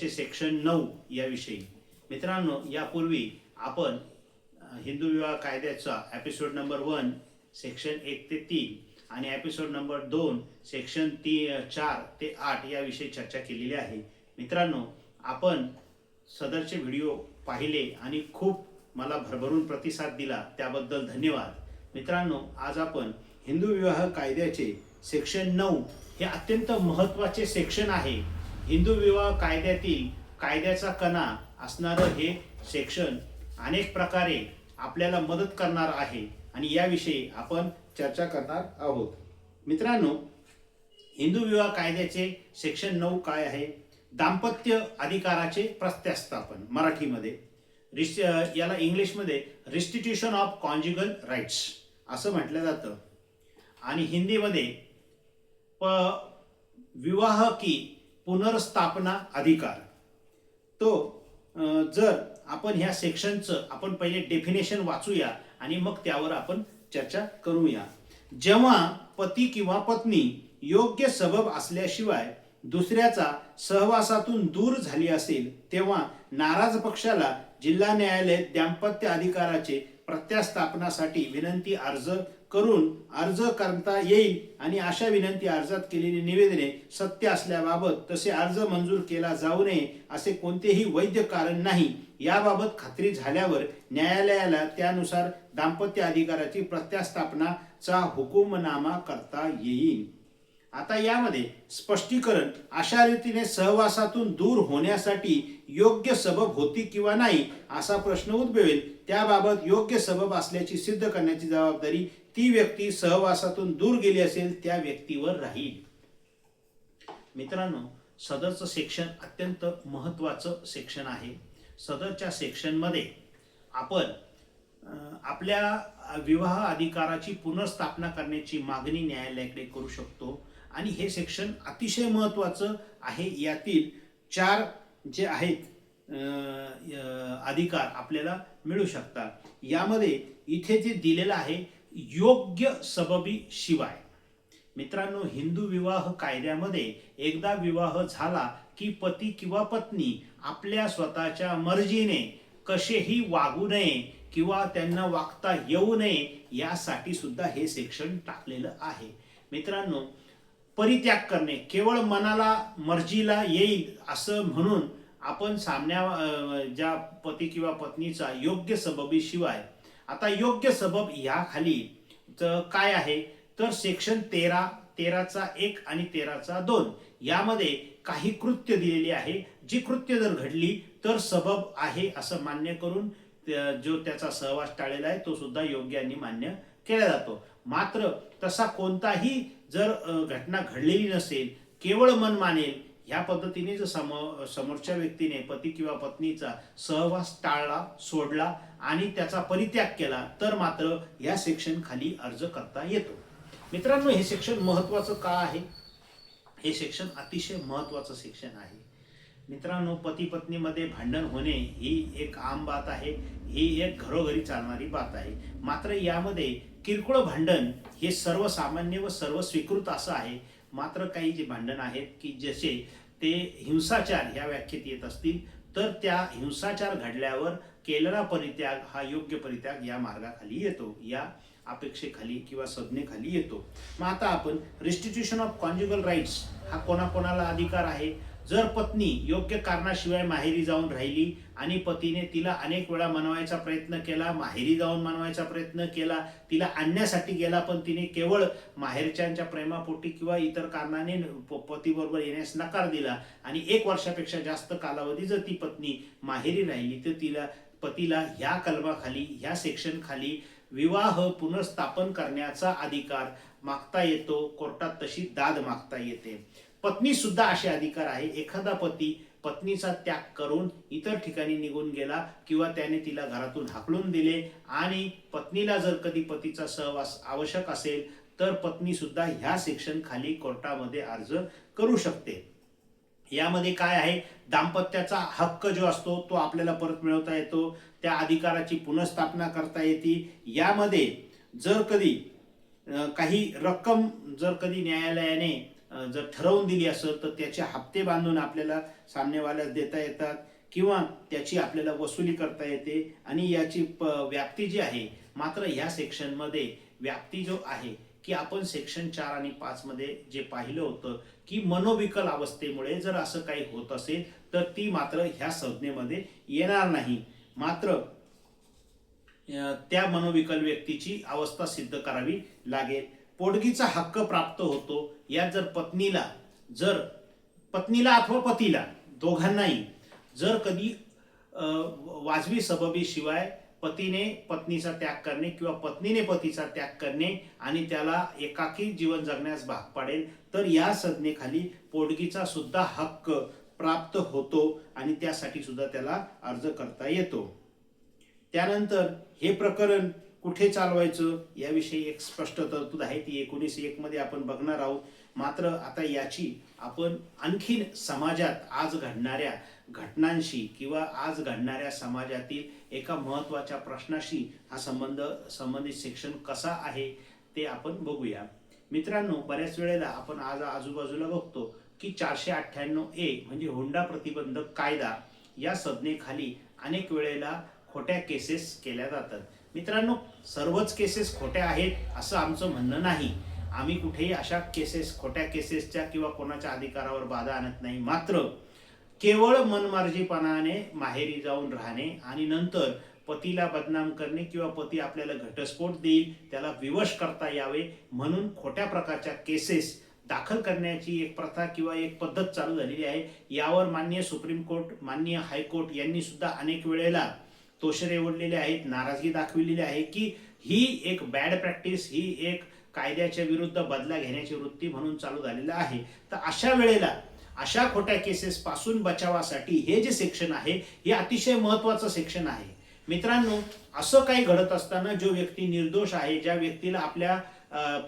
कायद्याचे सेक्शन 9 याविषयी. मित्रांनो, यापूर्वी आपण हिंदू विवाह कायद्याचा एपिसोड नंबर 1 सेक्शन 1 ते 3 आणि एपिसोड नंबर 2 सेक्शन 4 ते 8 याविषयी चर्चा केलेली आहे. मित्रांनो, आपण सदरचे व्हिडिओ पाहिले आणि खूप मला भरभरून प्रतिसाद दिला, त्याबद्दल धन्यवाद. मित्रांनो, आज आपण हिंदू विवाह कायद्याचे सेक्शन 9 हे अत्यंत महत्त्वाचे सेक्शन आहे. हिंदू विवाह कायद्यातील कायद्याचा कणा असणारं हे सेक्शन अनेक प्रकारे आपल्याला मदत करणार आहे आणि याविषयी आपण चर्चा करणार आहोत. मित्रांनो, हिंदू विवाह कायद्याचे सेक्शन 9 काय आहे? दाम्पत्य अधिकाराचे प्रत्यास्थापन. मराठीमध्ये याला इंग्लिशमध्ये रिस्टिट्यूशन ऑफ कॉन्ज्युगल राईट्स असं म्हटलं जातं आणि हिंदीमध्ये विवाह की पुनर्स्थापना अधिकार. तो जर आपण ह्या सेक्शनचं आपण पहिले डेफिनेशन वाचूया आणि मग त्यावर आपण चर्चा करूया. जेव्हा पती किंवा पत्नी योग्य सबब असल्याशिवाय दुसऱ्याचा सहवासातून दूर झाली असेल, तेव्हा नाराज पक्षाला जिल्हा न्यायालय दाम्पत्य अधिकाराचे प्रत्यास्थापनासाठी विनंती अर्ज करता येईल आणि अशा विनंती अर्जात केलेली निवेदने सत्य असल्याबाबत तसे अर्ज मंजूर केला जाऊ नये असे कोणतेही वैध कारण नाही. याबाबत खात्री झाल्यावर न्यायालयाला त्यानुसार दाम्पत्य अधिकाराची प्रत्यास्थापनाचा हुकूमनामा करता येईल. आता यामध्ये स्पष्टीकरण, अशा रीतीने सहवासातून दूर होण्यासाठी योग्य सबब होती किंवा नाही असा प्रश्न उद्भवेल. त्याबाबत योग्य सबब असल्याची सिद्ध करण्याची जबाबदारी ती व्यक्ती सहवासातून दूर गेली असेल त्या व्यक्तीवर राहील. मित्रांनो, सदरचं सेक्शन अत्यंत महत्त्वाचं सेक्शन आहे. सदरच्या सेक्शनमध्ये आपण आपल्या विवाह अधिकाराची पुनर्स्थापना करण्याची मागणी न्यायालयाकडे करू शकतो आणि हे सेक्शन अतिशय महत्त्वाचं आहे. यातील 4 जे आहेत अधिकार आपल्याला मिळू शकतात. यामध्ये इथे जे दिलेलं आहे योग्य सबबी शिवाय. मित्रांनो, हिंदू विवाह कायद्यामध्ये एकदा विवाह झाला की पती किंवा पत्नी आपल्या स्वतःच्या मर्जीने कसेही वागू नये किंवा त्यांना वागता येऊ नये यासाठी सुद्धा हे सेक्शन टाकलेलं आहे. मित्रांनो, परित्याग करणे, केवळ मनाला मर्जीला येईल असं म्हणून आपण ज्या पती किंवा पत्नीचा योग्य सबबी शिवाय. आता योग्य सबब या खाली काय आहे तर सेक्शन 13चा 1 आणि 13चा 2 यामध्ये काही कृत्य दिलेली आहे. जी कृत्य जर घडली तर सबब आहे असं मान्य करून जो त्याचा सहवास टाळलेला आहे तो सुद्धा योग्य आणि मान्य केला जातो. मात्र तसा कोणताही जर घटना घडलेली नसेल, केवळ मन मानेल ह्या पद्धतीने जर समोरच्या व्यक्तीने पती किंवा पत्नीचा सहवास टाळला, सोडला आणि त्याचा परित्याग केला तर मात्र या सेक्शन खाली अर्ज करता येतो. मित्रांनो, हे सेक्शन महत्त्वाचं का आहे? हे सेक्शन अतिशय महत्त्वाचं सेक्शन आहे. मित्रांनो, पती पत्नीमध्ये भांडण होणे ही एक आम बात आहे, ही एक घरोघरी चालणारी बात आहे. मात्र यामध्ये किरकोळ भांडण हे सर्वसामान्य व सर्व स्वीकृत असं आहे. मात्र काही जे भांडण आहेत की जसे ते हिंसाचार या व्याख्येत येत असतील तर त्या हिंसाचार घडल्यावर केलेला परित्याग हा योग्य परित्याग या मार्गाखाली येतो, या अपेक्षेखाली किंवा संज्ञेखाली येतो. मग आता आपण रिस्टिट्यूशन ऑफ कॉन्ज्युगल राईट्स हा कोणाकोणाला अधिकार आहे? जर पत्नी योग्य कारणाशिवाय माहेरी जाऊन राहिली आणि पतीने तिला अनेक वेळा मनवायचा प्रयत्न केला, माहेरी जाऊन मनवायचा प्रयत्न केला, तिला आणण्यासाठी गेला, पण तिने केवळ माहेरच्यांच्या प्रेमापोटी किंवा इतर कारणाने पतीबरोबर येण्यास नकार दिला आणि 1 वर्षापेक्षा जास्त कालावधी जर ती पत्नी माहेरी राहिली तर पतीला ह्या कलमाखाली, ह्या सेक्शन खाली विवाह पुनर्स्थापन करण्याचा अधिकार मागता येतो. कोर्टात तशी दाद मागता येते. पत्नी सुद्धा असे अधिकार आहे. एखादा पती पत्नीचा त्याग करून इतर ठिकाणी निघून गेला किंवा त्याने तिला घरातून हाकलून दिले आणि पत्नीला जर कधी पतीचा सहवास आवश्यक असेल तर पत्नी सुद्धा ह्या सेक्शन खाली कोर्टामध्ये अर्ज करू शकते. यामध्ये काय आहे? दाम्पत्याचा हक्क जो असतो तो आपल्याला परत मिळवता येतो, त्या अधिकाराची पुनर्स्थापना करता येते. यामध्ये जर कधी काही रक्कम जर कधी न्यायालयाने जर ठरवून दिली असेल तर त्याचे हप्ते बांधून आपल्याला सामनेवाल्यास देता येतात किंवा त्याची आपल्याला वसुली करता येते आणि याची व्याप्ती जी आहे. मात्र ह्या सेक्शनमध्ये व्याप्ती जो आहे की आपण सेक्शन 4 आणि 5 मध्ये जे पाहिलं होतं की मनोविकल अवस्थेमुळे जर असं काही होत असेल तर ती मात्र ह्या संज्ञेमध्ये येणार नाही. मात्र त्या मनोविकल व्यक्तीची अवस्था सिद्ध करावी लागेल. पोटगीचा हक्क प्राप्त होतो यात जर पत्नीला अथवा पतीला दोघांनाही जर कधी वाजवी सबबी शिवाय पतीने पत्नीचा त्याग करणे किंवा पत्नीने पतीचा त्याग करणे आणि त्याला एकाकी जीवन जगण्यास भाग पाडेल तर या संज्ञेखाली पोटगीचा सुद्धा हक्क प्राप्त होतो आणि त्यासाठी सुद्धा त्याला अर्ज करता येतो. त्यानंतर हे प्रकरण कुठे चालवायचं याविषयी एक स्पष्ट तरतूद आहे, ती 19(1) मध्ये आपण बघणार आहोत. मात्र आता याची आपण आणखीन समाजात आज घडणाऱ्या घटनांशी किंवा आज घडणाऱ्या समाजातील एका महत्त्वाच्या प्रश्नाशी हा संबंधित सेक्शन कसा आहे ते आपण बघूया. मित्रांनो, बऱ्याच वेळेला आपण आज आजूबाजूला बघतो की 498A म्हणजे हुंडा प्रतिबंधक कायदा या संज्ञेखाली अनेक वेळेला खोट्या केसेस केल्या जातात. मित्रांनो, सर्वच केसेस खोट्या आहेत असं आमचं म्हणणं नाही. आम्ही कुठेही अशा खोट्या केसेसच्या किंवा कोणाच्या अधिकारावर बाधा आणत नाही. मात्र केवळ मनमार्जीपणाने माहेरी जाऊन राहणे आणि नंतर पतीला बदनाम करणे किंवा पती आपल्याला घटस्फोट देईल त्याला विवश करता यावे म्हणून खोट्या प्रकारच्या केसेस दाखल करण्याची एक प्रथा किंवा एक पद्धत चालू झालेली आहे. यावर माननीय सुप्रीम कोर्ट, माननीय हायकोर्ट यांनी सुद्धा अनेक वेळेला तोषरे ओढलेले आहेत, नाराजगी दाखविलेली आहे की ही एक बॅड प्रॅक्टिस, ही एक कायद्याच्या विरुद्ध बदला घेण्याची वृत्ती म्हणून चालू झालेला आहे. तर अशा वेळेला अशा खोट्या केसेस पासून बचावासाठी हे जे सेक्शन आहे हे अतिशय महत्त्वाचं सेक्शन आहे. मित्रांनो, असं काही घडत असताना जो व्यक्ती निर्दोष आहे, ज्या व्यक्तीला आपल्या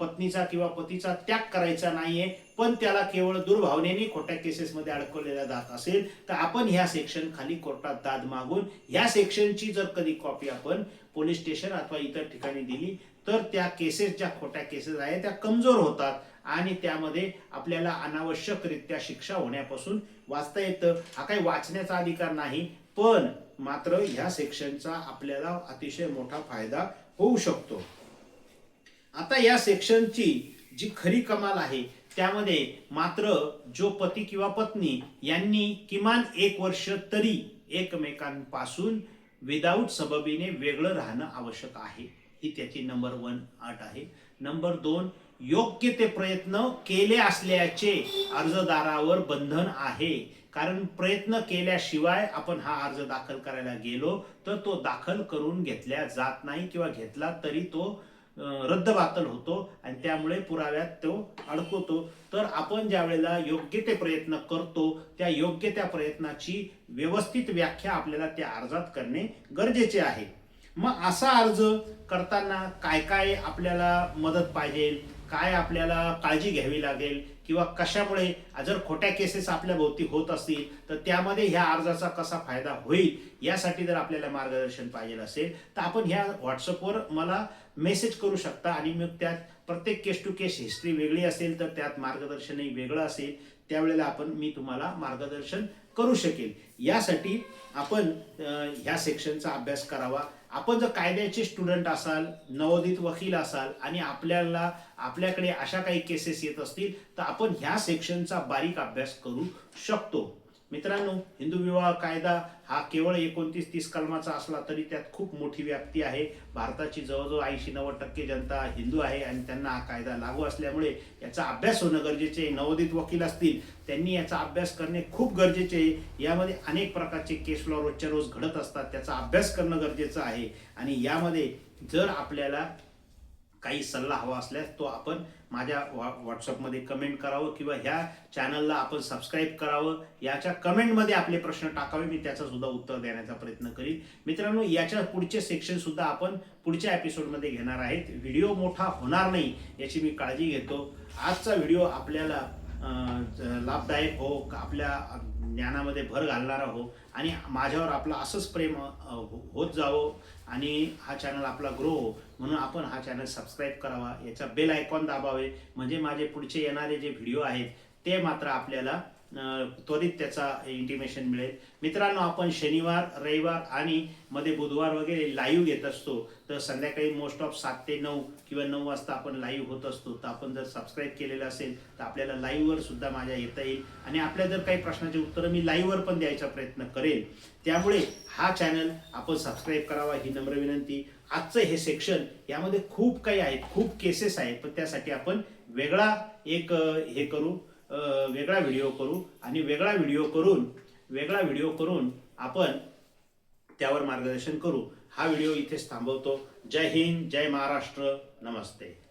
पत्नीचा किंवा पतीचा त्याग करायचा नाहीये पण त्याला केवळ दुर्भावनेने खोट्या केसेसमध्ये अडकवलेला जात असेल तर आपण ह्या सेक्शन खाली कोर्टात दाद मागून ह्या सेक्शनची जर कधी कॉपी आपण पोलीस स्टेशन अथवा इतर ठिकाणी दिली तर त्या केसेस, ज्या खोट्या केसेस आहेत त्या कमजोर होतात आणि त्यामध्ये आपल्याला अनावश्यकरित्या शिक्षा होण्यापासून वाचता येतं. हा काही वाचण्याचा अधिकार नाही पण मात्र ह्या सेक्शनचा आपल्याला अतिशय मोठा फायदा होऊ शकतो. आता या सेक्शनची जी खरी कमाल आहे त्यामध्ये मात्र जो पती किंवा पत्नी यांनी किमान 1 वर्ष तरी एकमेकांपासून विदाऊट सबबीने वेगळं राहणं आवश्यक आहे, ही त्याची नंबर 1 अट आहे. नंबर 2, योग्य ते प्रयत्न केले असल्याचे अर्जदारावर बंधन आहे. कारण प्रयत्न केल्याशिवाय आपण हा अर्ज दाखल करायला गेलो तर तो दाखल करून घेतला जात नाही किंवा घेतला तरी तो रद्दबातल होतो आणि त्यामुळे पुराव्यात तो अडकवतो. तर आपण ज्या वेळेला योग्य ते प्रयत्न करतो त्या योग्य त्या प्रयत्नाची व्यवस्थित व्याख्या आपल्याला त्या अर्जात करणे गरजेचे आहे. मग असा अर्ज करताना काय काय आपल्याला मदत पाहिजे, काय आपल्याला काळजी घ्यावी लागेल किंवा कशामुळे जर खोट्या केसेस आपल्या भोवती होत असतील तर त्यामध्ये ह्या अर्जाचा कसा फायदा होईल यासाठी जर आपल्याला मार्गदर्शन पाहिजे असेल तर आपण ह्या व्हॉट्सअपवर मला मेसेज करू शकता आणि मग त्यात प्रत्येक केस टू केस हिस्ट्री वेगळी असेल तर त्यात मार्गदर्शनही वेगळं असेल, त्यावेळेला मी तुम्हाला मार्गदर्शन करू शकेल. यासाठी आपण ह्या सेक्शनचा अभ्यास करावा. आपण जर कायद्याचे स्टुडंट असाल, नवोदित वकील असाल आणि आपल्याकडे अशा काही केसेस येत असतील तर आपण ह्या सेक्शनचा बारीक अभ्यास करू शकतो. मित्रांनो, हिंदू विवाह कायदा हा केवळ 29-30 कलमाचा असला तरी त्यात खूप मोठी व्याप्ती आहे. भारताची जवळजवळ 80-90% जनता हिंदू आहे आणि त्यांना हा कायदा लागू असल्यामुळे याचा अभ्यास होणं गरजेचे आहे. नवोदित वकील असतील त्यांनी याचा अभ्यास करणे खूप गरजेचे आहे. यामध्ये अनेक प्रकारचे केस लॉ रोजच्या रोज घडत असतात, त्याचा अभ्यास करणं गरजेचं आहे. आणि यामध्ये जर आपल्याला काही सल्ला हवा असल्यास तो आपण माझ्या व्हॉट्सअपमध्ये कमेंट करावं किंवा ह्या चॅनलला आपण सबस्क्राईब करावं. याच्या कमेंटमध्ये आपले प्रश्न टाकावे, मी त्याचं सुद्धा उत्तर देण्याचा प्रयत्न करीन. मित्रांनो, याच्या पुढचे सेक्शन सुद्धा आपण पुढच्या एपिसोडमध्ये घेणार आहेत. व्हिडिओ मोठा होणार नाही याची मी काळजी घेतो. आजचा व्हिडिओ आपल्याला लाभदायक हो, आपल्या ज्ञानामध्ये भर घालणारा हो आणि माझ्यावर आपलं असंच प्रेम होत जावं आणि हा चॅनल आपला ग्रो हो म्हणून आपण हा चॅनल सबस्क्राईब करावा, याचा बेल आयकॉन दाबावे म्हणजे माझे पुढचे येणारे जे व्हिडिओ आहेत ते मात्र आपल्याला त्वरित त्याचा इंटिमेशन मिळेल. मित्रांनो, आपण शनिवार, रविवार आणि मध्ये बुधवार वगैरे लाईव्ह घेत असतो. तर संध्याकाळी मोस्ट ऑफ 7 ते 9 किंवा 9 वाजता आपण लाईव्ह होत असतो. तर आपण जर सबस्क्राईब केलेलं असेल तर आपल्याला लाईव्हवर सुद्धा माझ्या येता येईल आणि आपल्या जर काही प्रश्नाची उत्तरं मी लाईव्हवर पण द्यायचा प्रयत्न करेल. त्यामुळे हा चॅनल आपण सबस्क्राईब करावा ही नम्र विनंती. आजचं हे सेक्शन यामध्ये खूप काही आहेत, खूप केसेस आहेत, पण त्यासाठी आपण वेगळा एक हे करू, वेगळा व्हिडिओ करू आणि वेगळा व्हिडिओ करून आपण त्यावर मार्गदर्शन करू. हा व्हिडिओ इथेच थांबवतो. जय हिंद, जय महाराष्ट्र, नमस्ते.